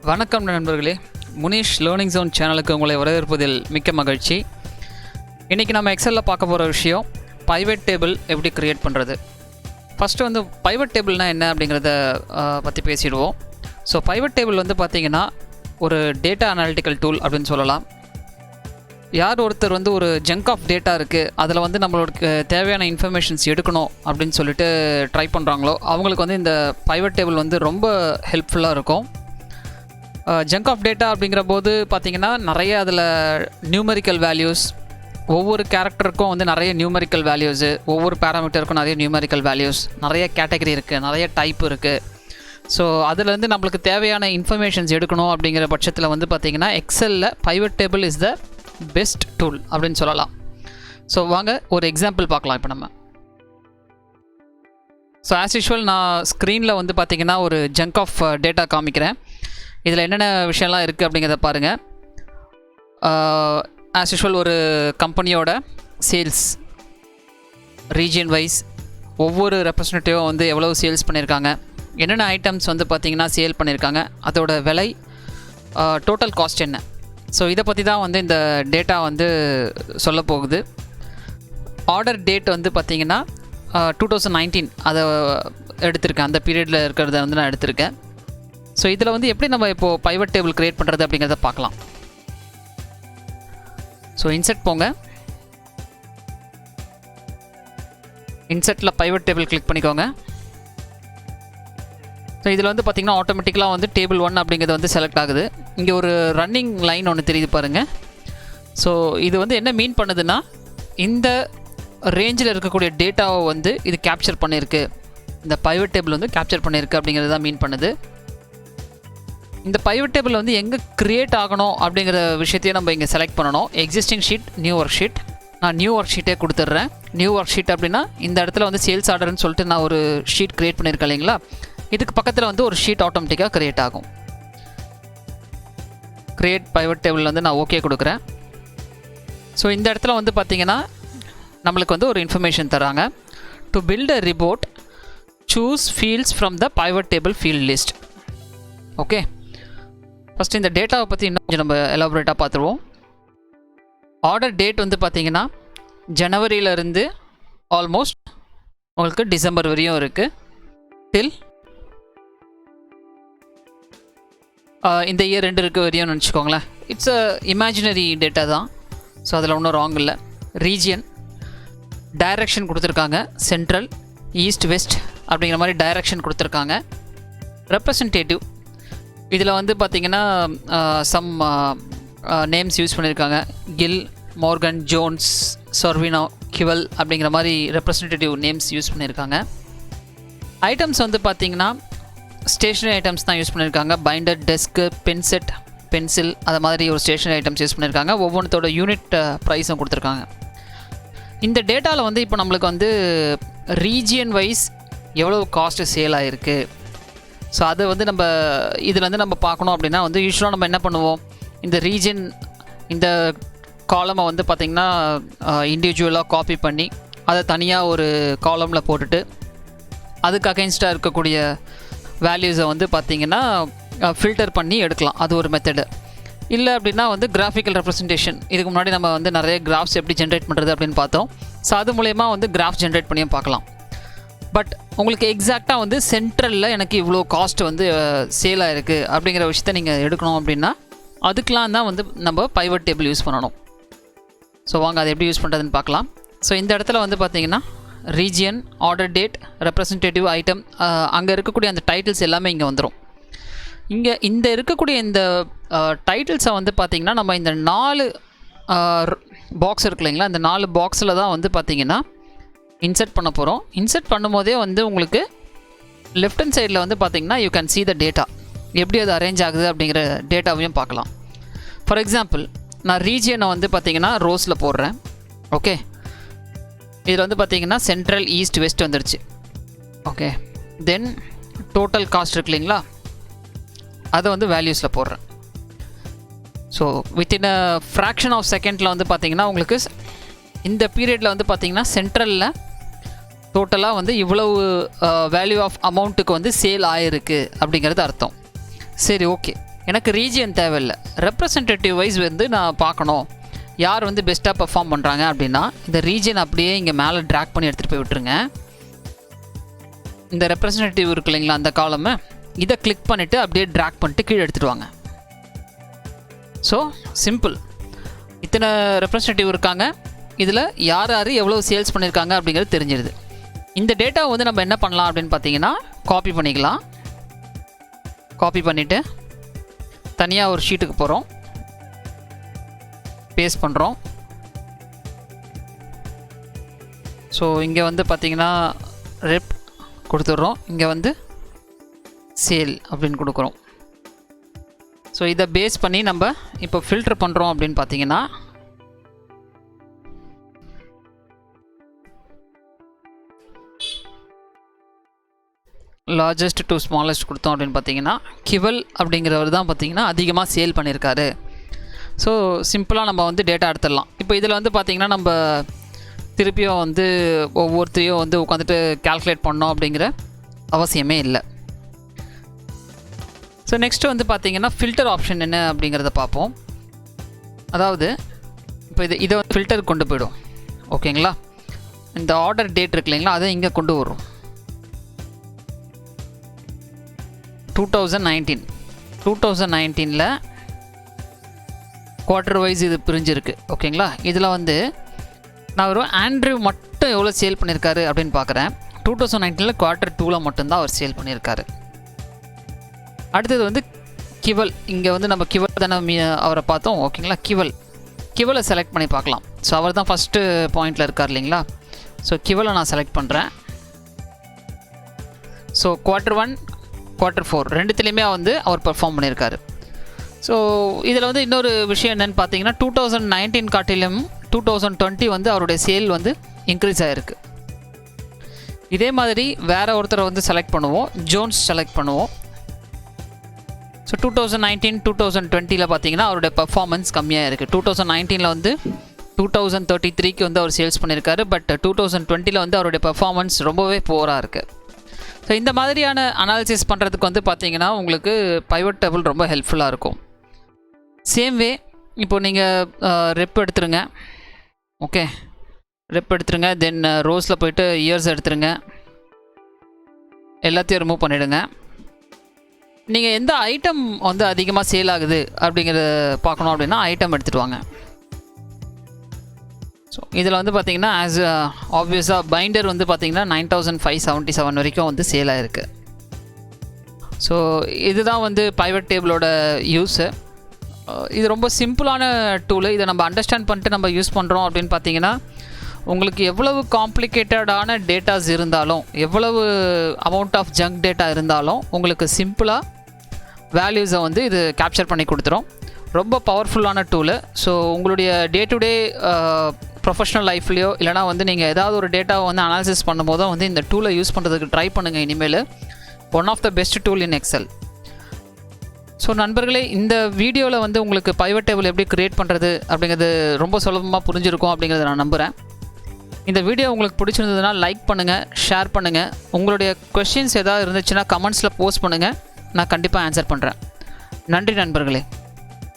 வணக்கம் நண்பர்களே, Munish learning zone சேனலுக்கு உங்களை வரவேற்பதில் மிக்க மகிழ்ச்சி. இன்றைக்கி நம்ம எக்ஸலில் பார்க்க போகிற விஷயம் பைவட் டேபிள் எப்படி க்ரியேட் பண்ணுறது. ஃபஸ்ட்டு வந்து பைவட் டேபிள்னால் என்ன அப்படிங்கிறத பற்றி பேசிடுவோம். ஸோ பைவட் டேபிள் வந்து பார்த்திங்கன்னா ஒரு டேட்டா அனாலிட்டிக்கல் டூல் அப்படின்னு சொல்லலாம். யார் ஒருத்தர் வந்து ஒரு ஜங்க் ஆஃப் டேட்டா இருக்குது, அதில் வந்து நம்மளுக்கு தேவையான இன்ஃபர்மேஷன்ஸ் எடுக்கணும் அப்படின்னு சொல்லிட்டு ட்ரை பண்ணுறாங்களோ அவங்களுக்கு வந்து இந்த பைவட் டேபிள் வந்து ரொம்ப ஹெல்ப்ஃபுல்லாக இருக்கும். ஜங்க் ஆஃப் டேட்டா அப்படிங்கிற போது பார்த்திங்கன்னா நிறைய அதில் நியூமரிக்கல் வேல்யூஸ், ஒவ்வொரு கேரக்டருக்கும் வந்து நிறைய நியூமரிக்கல் வேல்யூஸு, ஒவ்வொரு பேராமீட்டருக்கும் நிறைய நியூமரிக்கல் வேல்யூஸ், நிறைய கேட்டகரி இருக்குது, நிறைய டைப் இருக்குது. ஸோ அதுலேருந்து நம்மளுக்கு தேவையான இன்ஃபர்மேஷன்ஸ் எடுக்கணும் அப்படிங்கிற பட்சத்தில் வந்து பார்த்திங்கன்னா எக்ஸலில் pivot table is the best tool அப்படின்னு சொல்லலாம். ஸோ வாங்க ஒரு எக்ஸாம்பிள் பார்க்கலாம். இப்போ நம்ம ஆஸ் யூஷுவல் நான் ஸ்க்ரீனில் வந்து பார்த்திங்கன்னா ஒரு ஜங்க் ஆஃப் டேட்டா காமிக்கிறேன். இதில் என்னென்ன விஷயம்லாம் இருக்குது அப்படிங்கிறத பாருங்கள். ஆஸ் யூஷுவல் ஒரு கம்பெனியோட சேல்ஸ் ரீஜியன் வைஸ் ஒவ்வொரு ரெப்ரசன்டேட்டிவும் வந்து எவ்வளோ சேல்ஸ் பண்ணியிருக்காங்க, என்னென்ன ஐட்டம்ஸ் வந்து பார்த்திங்கன்னா சேல் பண்ணியிருக்காங்க, அதோட விலை, டோட்டல் காஸ்ட் என்ன. ஸோ இதை பற்றி தான் வந்து இந்த டேட்டா வந்து சொல்ல போகுது. ஆர்டர் டேட் வந்து பார்த்திங்கன்னா 2019 அதை எடுத்திருக்கேன், அந்த பீரியடில் இருக்கிறத வந்து நான் எடுத்திருக்கேன். ஸோ இதில் வந்து எப்படி நம்ம இப்போது பைவட் டேபிள் க்ரியேட் பண்ணுறது அப்படிங்கிறத பார்க்கலாம். ஸோ இன்செர்ட் போங்க, இன்செர்ட்டில் பைவட் டேபிள் கிளிக் பண்ணிக்கோங்க. ஸோ இதில் வந்து பார்த்திங்கன்னா ஆட்டோமேட்டிக்கலாக வந்து டேபிள் 1 அப்படிங்கிறது வந்து செலக்ட் ஆகுது. இங்கே ஒரு ரன்னிங் லைன் ஒன்று தெரியுது பாருங்கள். ஸோ இது வந்து என்ன மீன் பண்ணுதுன்னா, இந்த ரேஞ்சில் இருக்கக்கூடிய டேட்டாவை வந்து இது கேப்சர் பண்ணியிருக்கு, இந்த பைவட் டேபிள் வந்து கேப்சர் பண்ணியிருக்கு அப்படிங்கிறது தான் மீன் பண்ணுது. இந்த பைவட் டேபிள் வந்து எங்கே க்ரியேட் ஆகணும் அப்படிங்கிற விஷயத்தையும் நம்ம இங்கே செலக்ட் பண்ணணும். Existing sheet, new work sheet. நான் நியூ ஒர்க் ஷீட்டே கொடுத்துட்றேன். நியூ ஒர்க் ஷீட் அப்படின்னா இந்த இடத்துல வந்து சேல்ஸ் ஆர்டர்னு சொல்லிட்டு நான் ஒரு ஷீட் க்ரியேட் பண்ணியிருக்கேன் இல்லைங்களா, இதுக்கு பக்கத்தில் வந்து ஒரு ஷீட் ஆட்டோமேட்டிக்காக க்ரியேட் ஆகும். க்ரியேட் பைவட் டேபிள் வந்து நான் ஓகே கொடுக்குறேன். ஸோ இந்த இடத்துல வந்து பார்த்திங்கன்னா நம்மளுக்கு வந்து ஒரு இன்ஃபர்மேஷன் தராங்க. To build a report, choose fields from the pivot table field list. Okay, first இந்த டேட்டாவை பற்றி இன்னும் கொஞ்சம் நம்ம எலாபரேட்டாக பார்த்துருவோம். ஆர்டர் டேட் வந்து பார்த்திங்கன்னா ஜனவரியிலேருந்து ஆல்மோஸ்ட் உங்களுக்கு டிசம்பர் வரையும் இருக்குது. டில் இந்த இயர் 2 இருக்குது வரையும் நினச்சிக்கோங்களேன். இட்ஸ் அ இமேஜினரி டேட்டா தான். ஸோ அதில் ஒன்றும் ராங் இல்லை. ரீஜியன், டைரக்ஷன் கொடுத்துருக்காங்க, சென்ட்ரல், ஈஸ்ட், வெஸ்ட் அப்படிங்கிற மாதிரி டைரக்ஷன் கொடுத்துருக்காங்க. ரெப்ரசன்டேட்டிவ், இதில் வந்து பார்த்திங்கன்னா சம் நேம்ஸ் யூஸ் பண்ணியிருக்காங்க. கில், மோர்கன், ஜோன்ஸ், சர்வினோ, கிவல் அப்படிங்கிற மாதிரி ரெப்ரசன்டேட்டிவ் நேம்ஸ் யூஸ் பண்ணியிருக்காங்க. ஐட்டம்ஸ் வந்து பார்த்திங்கன்னா ஸ்டேஷ்னரி ஐட்டம்ஸ் தான் யூஸ் பண்ணியிருக்காங்க. பைண்டர், டெஸ்க்கு, பென்செட், பென்சில், அது மாதிரி ஒரு ஸ்டேஷ்னரி ஐட்டம்ஸ் யூஸ் பண்ணியிருக்காங்க. ஒவ்வொன்றத்தோட யூனிட் ப்ரைஸும் கொடுத்துருக்காங்க. இந்த டேட்டாவில் வந்து இப்போ நம்மளுக்கு வந்து ரீஜியன் வைஸ் எவ்வளோ காஸ்ட்டு சேல் ஆகிருக்கு, ஸோ அதை வந்து நம்ம இதில் வந்து நம்ம பார்க்கணும் அப்படின்னா வந்து யூஸ்வலாக நம்ம என்ன பண்ணுவோம், இந்த ரீஜன் இந்த காலமை வந்து பார்த்திங்கன்னா இண்டிவிஜுவலாக காப்பி பண்ணி அதை தனியாக ஒரு காலமில் போட்டுட்டு அதுக்கு அகைன்ஸ்டாக இருக்கக்கூடிய வேல்யூஸை வந்து பார்த்திங்கன்னா ஃபில்டர் பண்ணி எடுக்கலாம். அது ஒரு மெத்தடு. இல்லை அப்படின்னா வந்து கிராஃபிக்கல் ரெப்ரசன்டேஷன், இதுக்கு முன்னாடி நம்ம வந்து நிறைய கிராஃப்ஸ் எப்படி ஜென்ரேட் பண்ணுறது அப்படின்னு பார்த்தோம். ஸோ அது மூலயமா வந்து கிராஃப் ஜென்ரேட் பண்ணியும் பார்க்கலாம். பட் உங்களுக்கு எக்ஸாக்டாக வந்து சென்ட்ரலில் எனக்கு இவ்வளோ காஸ்ட் வந்து சேல் ஆகிருக்கு அப்படிங்கிற விஷயத்த நீங்கள் எடுக்கணும் அப்படின்னா அதுக்கெலாம் தான் வந்து நம்ம பைவட் டேபிள் யூஸ் பண்ணணும். ஸோ வாங்க அதை எப்படி யூஸ் பண்ணுறதுன்னு பார்க்கலாம். ஸோ இந்த இடத்துல வந்து பார்த்திங்கன்னா region, order date, representative item, அங்கே இருக்கக்கூடிய அந்த டைட்டில்ஸ் எல்லாமே இங்கே வந்துடும். இங்கே இந்த இருக்கக்கூடிய இந்த டைட்டில்ஸை வந்து பார்த்திங்கன்னா நம்ம இந்த 4 பாக்ஸ் இருக்கு இல்லைங்களா, இந்த 4 பாக்ஸில் தான் வந்து பார்த்திங்கன்னா இன்செர்ட் பண்ண போகிறோம். இன்செர்ட் பண்ணும்போதே வந்து உங்களுக்கு லெஃப்ட் ஹேண்ட் சைடில் வந்து பார்த்திங்கன்னா you can see the data, எப்படி அது அரேஞ்ச் ஆகுது அப்படிங்கிற டேட்டாவையும் பார்க்கலாம். ஃபார் எக்ஸாம்பிள் நான் ரீஜியனை வந்து பார்த்திங்கன்னா ரோஸில் போடுறேன். ஓகே, இதில் வந்து பார்த்திங்கன்னா சென்ட்ரல், ஈஸ்ட், வெஸ்ட் வந்துடுச்சு. ஓகே, தென் டோட்டல் காஸ்ட் இருக்கு இல்லைங்களா, அதை வந்து வேல்யூஸில் போடுறேன். So within a fraction of செகண்டில் வந்து பார்த்திங்கன்னா உங்களுக்கு இந்த பீரியடில் வந்து பார்த்திங்கன்னா சென்ட்ரலில் டோட்டலாக வந்து இவ்வளவு வேல்யூ ஆஃப் அமௌண்ட்டுக்கு வந்து சேல் ஆகிருக்கு அப்படிங்கிறது அர்த்தம். சரி, ஓகே. எனக்கு ரீஜியன் தேவையில்லை, ரெப்ரசன்டேட்டிவ் வைஸ் வந்து நான் பார்க்கணும் யார் வந்து பெஸ்ட்டாக பெர்ஃபார்ம் பண்ணுறாங்க அப்படின்னா இந்த ரீஜியன் அப்படியே இங்கே மேலே ட்ராக் பண்ணி எடுத்துகிட்டு போய் விட்டுருங்க. இந்த ரெப்ரசன்டேட்டிவ் இருக்கு இல்லைங்களா அந்த காலமை, இதை கிளிக் பண்ணிவிட்டு அப்படியே ட்ராக் பண்ணிட்டு கீழே எடுத்துகிட்டு வாங்க. So simple. இத்தனை ரெப்ரசன்டேட்டிவ் இருக்காங்க, இதில் யார் யார் எவ்வளோ சேல்ஸ் பண்ணியிருக்காங்க அப்படிங்கிறது தெரிஞ்சிடுது. இந்த டேட்டாவை வந்து நம்ம என்ன பண்ணலாம் அப்படின்னு பார்த்தீங்கன்னா காப்பி பண்ணிக்கலாம். காப்பி பண்ணிவிட்டு தனியாக ஒரு ஷீட்டுக்கு போகிறோம், பேஸ்ட் பண்ணுறோம். ஸோ இங்கே வந்து பார்த்திங்கன்னா ரெப் கொடுத்துட்றோம், இங்கே வந்து சேல் அப்படின்னு கொடுக்குறோம். ஸோ இதை பேஸ் பண்ணி நம்ம இப்போ ஃபில்டர் பண்ணுறோம் அப்படின்னு பார்த்தீங்கன்னா லார்ஜஸ்ட் டு ஸ்மாலஸ்ட் கொடுத்தோம் அப்படின்னு பார்த்தீங்கன்னா கிவல் அப்படிங்கிறவர் தான் பார்த்தீங்கன்னா அதிகமாக சேல் பண்ணியிருக்காரு. ஸோ சிம்பிளாக நம்ம வந்து டேட்டா எடுத்துடலாம். இப்போ இதில் வந்து பார்த்திங்கன்னா நம்ம திருப்பியும் வந்து ஒவ்வொருத்தரையும் வந்து உட்காந்துட்டு கால்குலேட் பண்ணோம் அப்படிங்கிற அவசியமே இல்லை. ஸோ நெக்ஸ்ட்டு வந்து பார்த்திங்கன்னா ஃபில்டர் ஆப்ஷன் என்ன அப்படிங்கிறத பார்ப்போம். அதாவது இப்போ இதை வந்து ஃபில்டருக்கு கொண்டு போய்டும். ஓகேங்களா, இந்த ஆர்டர் டேட் இருக்கு இல்லைங்களா, அதை இங்கே கொண்டு வரும். 2019 குவார்ட்டர் வைஸ் இது பிரிஞ்சிருக்கு. ஓகேங்களா, இதில் வந்து நான் ஒரு ஆண்ட்ரியூ மட்டும் எவ்வளோ சேல் பண்ணியிருக்காரு அப்படின்னு பார்க்குறேன். 2019 குவார்ட்டர் 2 மட்டும்தான் அவர் சேல் பண்ணியிருக்காரு. அடுத்தது வந்து கிவல், இங்கே வந்து நம்ம கிவல் தானே அவரை பார்த்தோம். ஓகேங்களா, கிவலை செலக்ட் பண்ணி பார்க்கலாம். ஸோ அவர் தான் ஃபஸ்ட்டு பாயிண்டில் இருக்கார் இல்லைங்களா. ஸோ கிவலை நான் செலக்ட் பண்ணுறேன். ஸோ குவார்ட்டர் 1 குவார்ட்டர் 4 ரெண்டுத்துலேயுமே வந்து அவர் பெர்ஃபார்ம் பண்ணியிருக்காரு. ஸோ இதில் வந்து இன்னொரு விஷயம் என்னென்னு பார்த்தீங்கன்னா 2019 காட்டிலும் 2020 வந்து அவருடைய சேல் வந்து இன்க்ரீஸ் ஆகிருக்கு. இதே மாதிரி வேறு ஒருத்தரை வந்து செலக்ட் பண்ணுவோம், ஜோன்ஸ் செலக்ட் பண்ணுவோம். ஸோ 2019 2020 பார்த்தீங்கன்னா அவருடைய பர்ஃபார்மன்ஸ் கம்மியாக இருக்குது. 2019 வந்து 2033க்கு வந்து அவர் சேல்ஸ் பண்ணியிருக்காரு. பட் 2020 வந்து அவருடைய பர்ஃபார்மன்ஸ் ரொம்பவே புவராக இருக்குது. ஸோ இந்த மாதிரியான அனாலிசிஸ் பண்ணுறதுக்கு வந்து பார்த்தீங்கன்னா உங்களுக்கு பைவட் டேபிள் ரொம்ப ஹெல்ப்ஃபுல்லாக இருக்கும். சேம் வே இப்போ நீங்கள் ரெப் எடுத்துருங்க. ஓகே, ரெப் எடுத்துருங்க. தென் ரோஸில் போய்ட்டு இயர்ஸ் எடுத்துருங்க, எல்லாத்தையும் ரிமூவ் பண்ணிவிடுங்க. நீங்கள் எந்த ஐட்டம் வந்து அதிகமாக சேல் ஆகுது அப்படிங்கிறத பார்க்கணும் அப்படின்னா ஐட்டம் எடுத்துகிட்டு வாங்க. ஸோ இதில் வந்து பார்த்திங்கன்னா ஆஸ் ஆப்வியஸாக பைண்டர் வந்து பார்த்திங்கன்னா 9577 வரைக்கும் வந்து சேல் ஆகிருக்கு. ஸோ இதுதான் வந்து பைவட் டேபிளோட யூஸு. இது ரொம்ப சிம்பிளான டூலு. இதை நம்ம அண்டர்ஸ்டாண்ட் பண்ணிட்டு நம்ம யூஸ் பண்ணுறோம் அப்படின்னு பார்த்தீங்கன்னா உங்களுக்கு எவ்வளவு காம்ப்ளிகேட்டடான டேட்டாஸ் இருந்தாலும், எவ்வளவு அமௌண்ட் ஆஃப் ஜங்க் டேட்டா இருந்தாலும் உங்களுக்கு சிம்பிளாக வேல்யூஸை வந்து இது கேப்சர் பண்ணி கொடுத்துரும். ரொம்ப பவர்ஃபுல்லான டூலு. ஸோ உங்களுடைய டே டு டே ப்ரொஃபஷ்னல் லைஃப்லையோ இல்லைனா வந்து நீங்கள் ஏதாவது ஒரு டேட்டாவை வந்து அனாலிசிஸ் பண்ணும்போதோ வந்து இந்த டூலை யூஸ் பண்ணுறதுக்கு ட்ரை பண்ணுங்கள். இனிமேல் one of the best tool in Excel. So நண்பர்களே, இந்த வீடியோவில் வந்து உங்களுக்கு பைவட் டேபிள் எப்படி க்ரியேட் பண்ணுறது அப்படிங்கிறது ரொம்ப சுலபமாக புரிஞ்சிருக்கும் அப்படிங்கிறத நான் நம்புகிறேன். இந்த வீடியோ உங்களுக்கு பிடிச்சிருந்ததுன்னா லைக் பண்ணுங்கள், ஷேர் பண்ணுங்கள். உங்களுடைய கொஸ்டின்ஸ் ஏதாவது இருந்துச்சுன்னா கமெண்ட்ஸில் போஸ்ட் பண்ணுங்கள், நான் கண்டிப்பாக ஆன்சர் பண்ணுறேன். நன்றி நண்பர்களே.